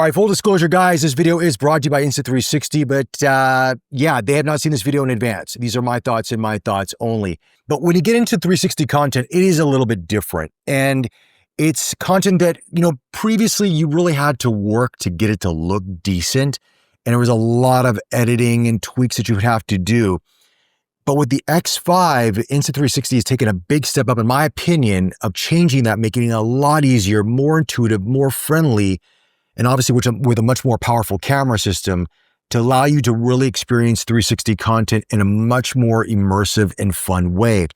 All right, full disclosure, guys, this video is brought to you by Insta360, but yeah, they have not seen this video in advance. These are my thoughts and my thoughts only. But when you get into 360 content, it is a little bit different. And it's content that, previously you really had to work to get it to look decent. And there was a lot of editing and tweaks that you would have to do. But with the X5, Insta360 has taken a big step up, in my opinion, of changing that, making it a lot easier, more intuitive, more friendly, and obviously with a much more powerful camera system to allow you to really experience 360 content in a much more immersive and fun way.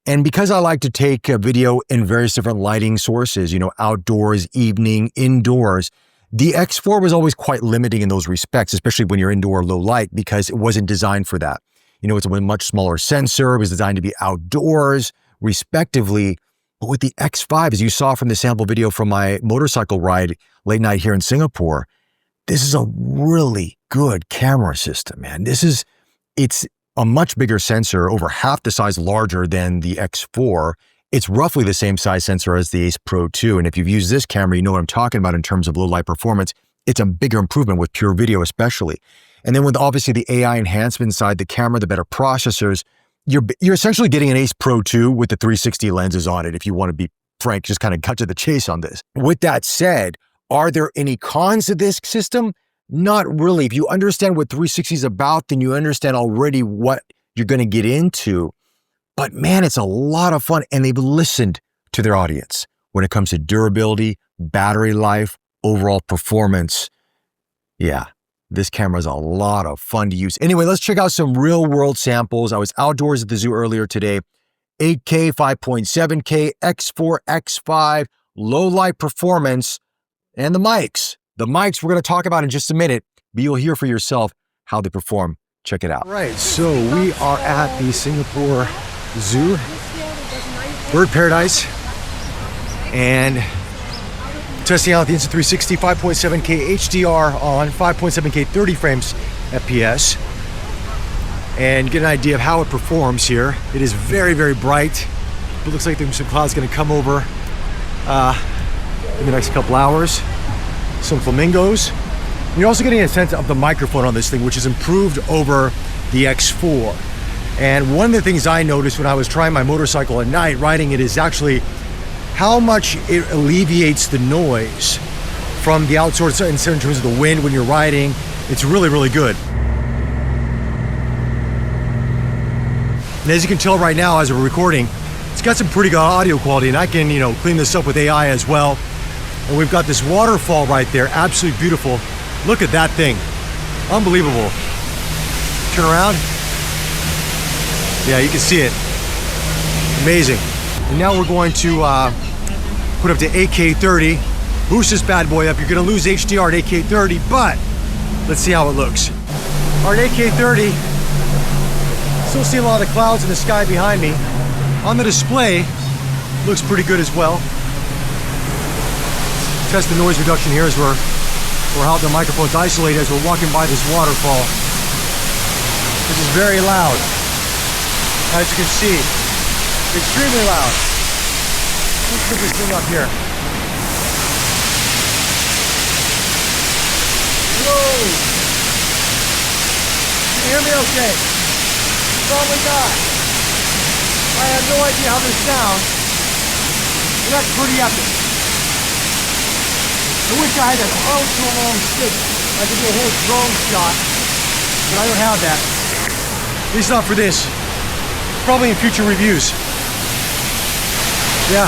And because I like to take a video in various different lighting sources, outdoors, evening, indoors, the X4 was always quite limiting in those respects, especially when you're indoor low light, because it wasn't designed for that. It's a much smaller sensor. It was designed to be outdoors, respectively. But with the X5, as you saw from the sample video from my motorcycle ride late night here in Singapore, this is a really good camera system, man. It's a much bigger sensor, over half the size larger than the X4. It's roughly the same size sensor as the Ace Pro 2. And if you've used this camera, you know what I'm talking about in terms of low light performance. It's a bigger improvement with PureVideo especially. And then with obviously the AI enhancement side, the camera, the better processors, you're essentially getting an Ace Pro 2 with the 360 lenses on it, if you want to be frank, just kind of cut to the chase on this. With that said, are there any cons to this system? Not really. If you understand what 360 is about, then you understand already what you're going to get into. But man, it's a lot of fun. And they've listened to their audience when it comes to durability, battery life, overall performance. Yeah. This camera is a lot of fun to use. Anyway, let's check out some real world samples. I was outdoors at the zoo earlier today. 8K, 5.7K, X4, X5, low light performance, and the mics. The mics we're going to talk about in just a minute, but you'll hear for yourself how they perform. Check it out. All right, so we are at the Singapore Zoo, Bird Paradise, and testing out the Insta360 5.7K HDR on 5.7K 30 frames FPS and get an idea of how it performs here. It is very, very bright. It looks like there's some clouds going to come over in the next couple hours. Some flamingos. You're also getting a sense of the microphone on this thing, which is improved over the X4. And one of the things I noticed when I was trying my motorcycle at night, riding it, is actually how much it alleviates the noise from the outdoors in terms of the wind when you're riding. It's really, really good. And as you can tell right now, as we're recording, it's got some pretty good audio quality, and I can, clean this up with AI as well. And we've got this waterfall right there, absolutely beautiful. Look at that thing, unbelievable. Turn around. Yeah, you can see it, amazing. And now we're going to put up to 8K 30, boost this bad boy up. You're gonna lose HDR at 8K 30, but let's see how it looks. All right, 8K 30, still see a lot of clouds in the sky behind me. On the display, looks pretty good as well. Test the noise reduction here as we're how the microphone's isolated as we're walking by this waterfall. This is very loud, as you can see, extremely loud. Let's put this thing up here. Whoa! Can you hear me okay? Probably not. I have no idea how this sounds, but that's pretty epic. I wish I had an ultra-long stick. I could do a whole drone shot, but I don't have that. At least not for this. Probably in future reviews. Yeah.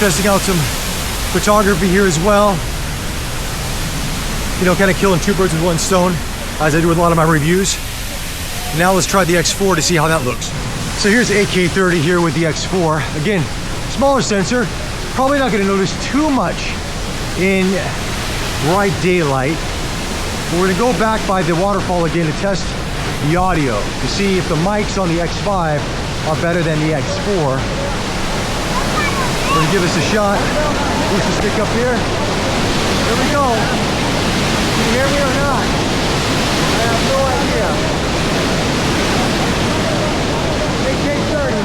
Testing out some photography here as well. Kind of killing two birds with one stone, as I do with a lot of my reviews. Now let's try the X4 to see how that looks. So here's 8K 30 here with the X4. Again, smaller sensor. Probably not going to notice too much in bright daylight. But we're going to go back by the waterfall again to test the audio to see if the mics on the X5 are better than the X4. We're gonna give this a shot. Push the stick up here. Here we go. Can you hear me or not? I have no idea. 8K 30.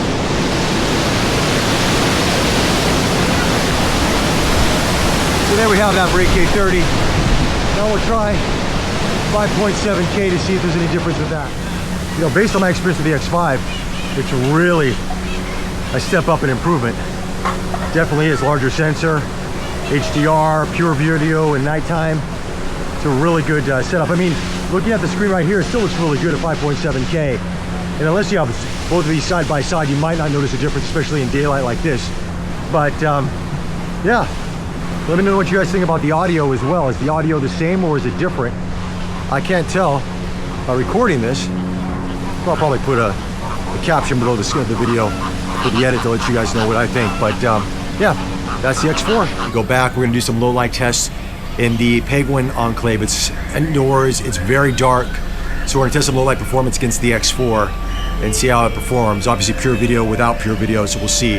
So there we have that for AK30. Now we'll try 5.7K to see if there's any difference with that. You know, based on my experience with the X5, it's really a step up in improvement. Definitely is larger sensor, HDR, PureVideo in nighttime. It's a really good setup. I mean, looking at the screen right here, it still looks really good at 5.7K. And unless you have both of these side by side, you might not notice a difference, especially in daylight like this. But yeah, let me know what you guys think about the audio as well. Is the audio the same or is it different? I can't tell by recording this. I'll probably put a caption below the video for the edit to let you guys know what I think. But yeah, that's the X4. We go back, we're gonna do some low light tests in the Penguin Enclave. It's indoors, it's very dark. So we're gonna test some low light performance against the X4 and see how it performs. Obviously PureVideo without PureVideo, so we'll see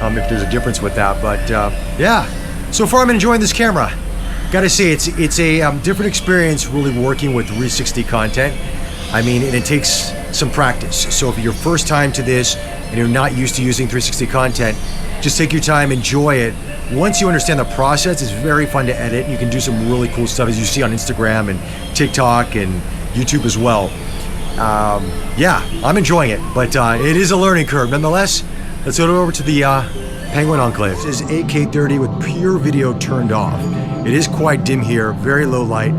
if there's a difference with that. But yeah, so far I'm enjoying this camera. Gotta say, it's a different experience really working with 360 content. I mean, and it takes some practice. So if you're first time to this and you're not used to using 360 content, just take your time, enjoy it. Once you understand the process, it's very fun to edit. You can do some really cool stuff as you see on Instagram and TikTok and YouTube as well. Yeah, I'm enjoying it, but it is a learning curve. Nonetheless, let's go over to the Penguin Enclave. This is 8K30 with PureVideo turned off. It is quite dim here, very low light.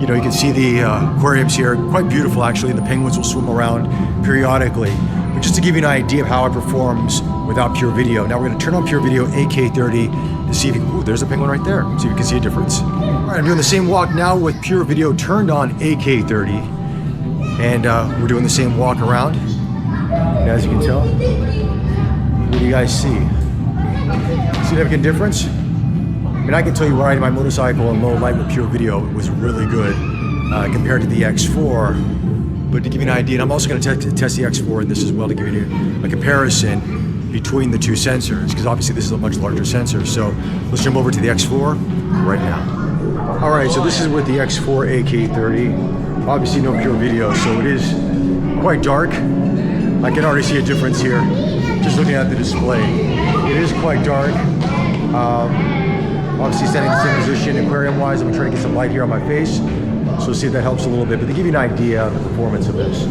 You know, you can see the aquariums here, quite beautiful actually. The penguins will swim around periodically. But just to give you an idea of how it performs without PureVideo. Now we're gonna turn on PureVideo 8K30 to see if you can, ooh, there's a penguin right there. See if you can see a difference. All right, I'm doing the same walk now with PureVideo turned on 8K30. And we're doing the same walk around. And as you can tell, what do you guys see? Significant difference? I mean, I can tell you when I ride my motorcycle in low light with PureVideo, it was really good compared to the X4. But to give you an idea, and I'm also going to test the X4 in this as well to give you a comparison between the two sensors, because obviously this is a much larger sensor. So let's jump over to the X4 right now. All right, so this is with the X4 AK30. Obviously no PureVideo, so it is quite dark. I can already see a difference here just looking at the display. It is quite dark. Obviously standing in the same position aquarium-wise, I'm trying to get some light here on my face. So see if that helps a little bit, but to give you an idea of the performance of this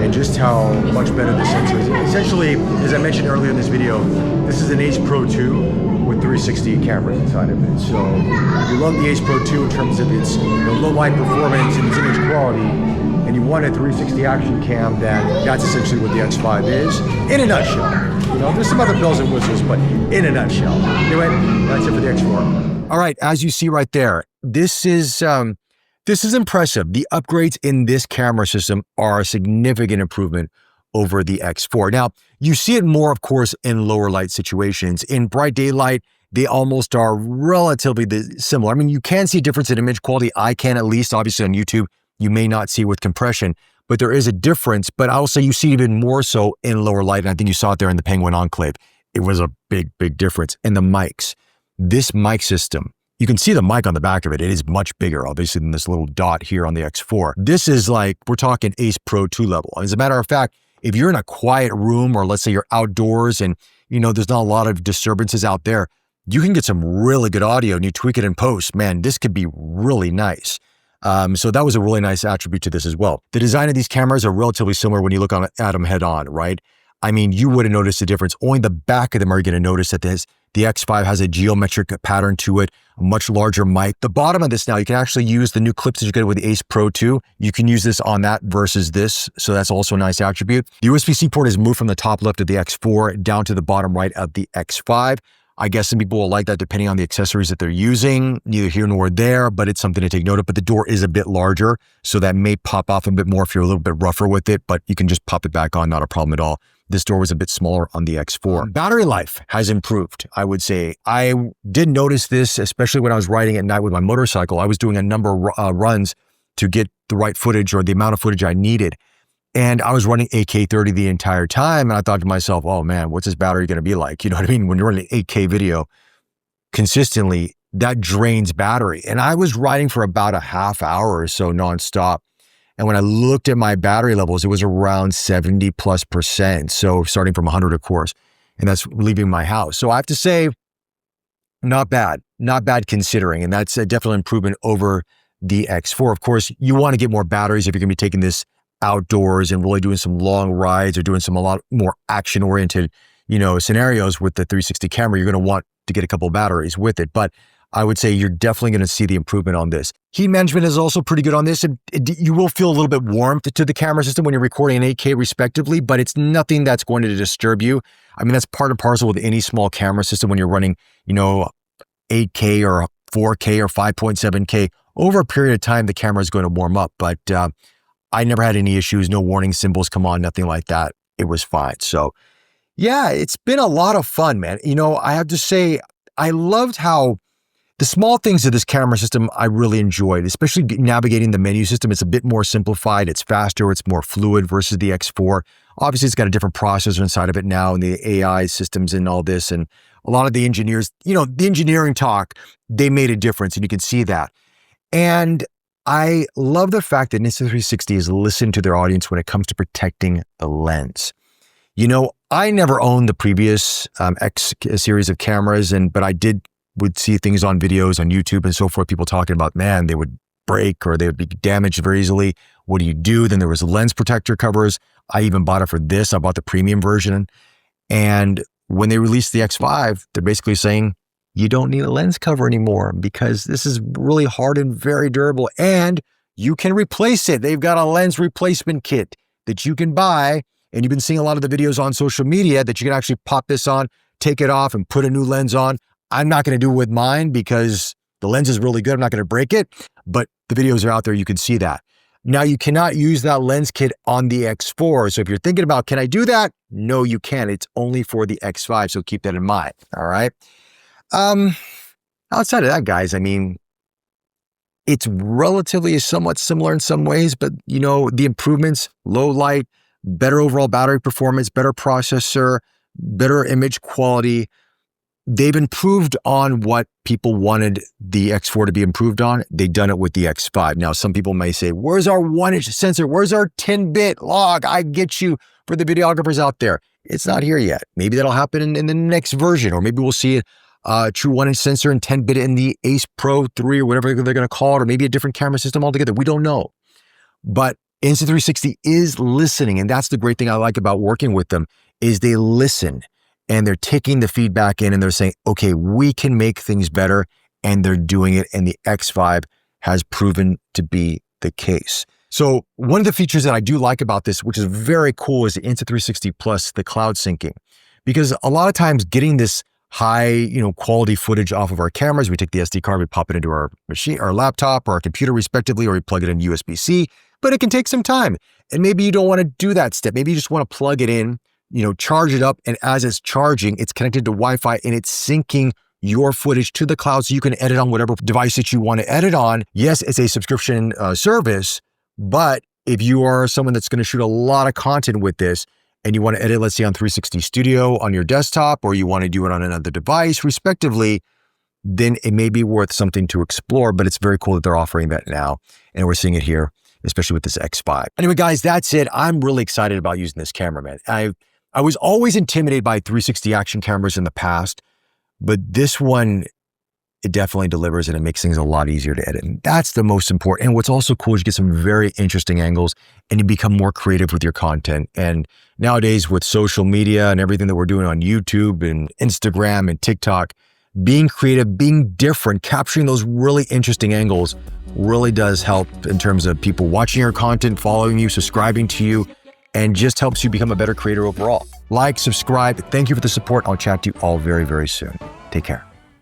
and just how much better the sensor is. Essentially, as I mentioned earlier in this video, this is an Ace Pro 2 with 360 cameras inside of it. So if you love the Ace Pro 2 in terms of its low light performance and its image quality, and you want a 360 action cam, that's essentially what the X5 is, in a nutshell. You know, there's some other bells and whistles, but in a nutshell. Anyway, that's it for the X4. All right, as you see right there, this is impressive. The upgrades in this camera system are a significant improvement over the X4. Now, you see it more, of course, in lower light situations. In bright daylight, they almost are relatively similar. I mean, you can see a difference in image quality. I can, at least, obviously on YouTube, you may not see with compression, but there is a difference. But I'll say you see it even more so in lower light. And I think you saw it there in the Penguin Enclave. It was a big, big difference. And the mics, this mic system, you can see the mic on the back of it. It is much bigger, obviously, than this little dot here on the X4. This is like, we're talking Ace Pro 2 level. As a matter of fact, if you're in a quiet room, or let's say you're outdoors and, you know, there's not a lot of disturbances out there, you can get some really good audio and you tweak it in post. Man, this could be really nice. So that was a really nice attribute to this as well. The design of these cameras are relatively similar when you look at them head on, right? I mean, you wouldn't notice the difference. Only the back of them are going to notice that the X5 has a geometric pattern to it, a much larger mic. The bottom of this now, you can actually use the new clips that you get with the Ace Pro 2. You can use this on that versus this. So that's also a nice attribute. The USB-C port is moved from the top left of the X4 down to the bottom right of the X5. I guess some people will like that depending on the accessories that they're using, neither here nor there, but it's something to take note of. But the door is a bit larger, so that may pop off a bit more if you're a little bit rougher with it, but you can just pop it back on, not a problem at all. This door was a bit smaller on the X4. Battery life has improved, I would say. I did notice this, especially when I was riding at night with my motorcycle. I was doing a number of runs to get the right footage or the amount of footage I needed. And I was running 8K30 the entire time. And I thought to myself, oh man, what's this battery going to be like? You know what I mean? When you're running 8K video consistently, that drains battery. And I was riding for about a half hour or so nonstop. And when I looked at my battery levels, it was around 70+%. So starting from 100, of course, and that's leaving my house. So I have to say, not bad. not bad considering. And that's a definite improvement over the X4. Of course, you want to get more batteries if you're going to be taking this outdoors and really doing some long rides or doing a lot more action-oriented, scenarios with the 360 camera. You're going to want to get a couple of batteries with it. But I would say you're definitely going to see the improvement on this. Heat management is also pretty good on this. You will feel a little bit warmth to the camera system when you're recording in 8K respectively, but it's nothing that's going to disturb you. I mean, that's part and parcel with any small camera system when you're running, 8K or 4K or 5.7K. Over a period of time, the camera is going to warm up, but I never had any issues. No warning symbols come on, nothing like that. It was fine. So yeah, it's been a lot of fun, man. I have to say, I loved how the small things of this camera system I really enjoyed, especially navigating the menu system. It's a bit more simplified. It's faster. It's more fluid versus the X4. Obviously, it's got a different processor inside of it now and the AI systems and all this. And a lot of the engineers, the engineering talk, they made a difference and you can see that. And I love the fact that Insta360 has listened to their audience when it comes to protecting the lens. I never owned the previous X series of cameras, but I would see things on videos on YouTube and so forth, people talking about, man, they would break or they would be damaged very easily. What do you do? Then there was lens protector covers. I even bought it for this. I bought the premium version. And when they released the X5, they're basically saying, you don't need a lens cover anymore because this is really hard and very durable and you can replace it. They've got a lens replacement kit that you can buy. And you've been seeing a lot of the videos on social media that you can actually pop this on, take it off and put a new lens on. I'm not going to do it with mine because the lens is really good. I'm not going to break it, but the videos are out there. You can see that. Now you cannot use that lens kit on the X4. So if you're thinking about, can I do that? No, you can't. It's only for the X5. So keep that in mind. All right. Outside of that, guys, I mean, it's relatively somewhat similar in some ways, but the improvements, low light, better overall battery performance, better processor, better image quality. They've improved on what people wanted the X4 to be improved on. They've done it with the X5. Now, some people may say, where's our 1-inch sensor? Where's our 10-bit log? I get you for the videographers out there. It's not here yet. Maybe that'll happen in the next version, or maybe we'll see a true 1-inch sensor and 10-bit in the Ace Pro 3 or whatever they're going to call it, or maybe a different camera system altogether. We don't know. But Insta360 is listening, and that's the great thing I like about working with them, is they listen. And they're taking the feedback in and they're saying, okay, we can make things better, and they're doing it. And the X5 has proven to be the case. So one of the features that I do like about this, which is very cool, is the Insta360 Plus, the cloud syncing. Because a lot of times getting this high, quality footage off of our cameras, we take the SD card, we pop it into our machine, our laptop, or our computer respectively, or we plug it in USB-C, but it can take some time. And maybe you don't want to do that step. Maybe you just want to plug it in, charge it up. And as it's charging, it's connected to Wi-Fi and it's syncing your footage to the cloud so you can edit on whatever device that you want to edit on. Yes, it's a subscription service, but if you are someone that's going to shoot a lot of content with this and you want to edit, let's say on 360 Studio on your desktop, or you want to do it on another device respectively, then it may be worth something to explore. But it's very cool that they're offering that now. And we're seeing it here, especially with this X5. Anyway, guys, that's it. I'm really excited about using this camera, man. I was always intimidated by 360 action cameras in the past, but this one, it definitely delivers and it makes things a lot easier to edit. And that's the most important. And what's also cool is you get some very interesting angles and you become more creative with your content. And nowadays with social media and everything that we're doing on YouTube and Instagram and TikTok, being creative, being different, capturing those really interesting angles really does help in terms of people watching your content, following you, subscribing to you, and just helps you become a better creator overall. Like, subscribe. Thank you for the support. I'll chat to you all very, very soon. Take care.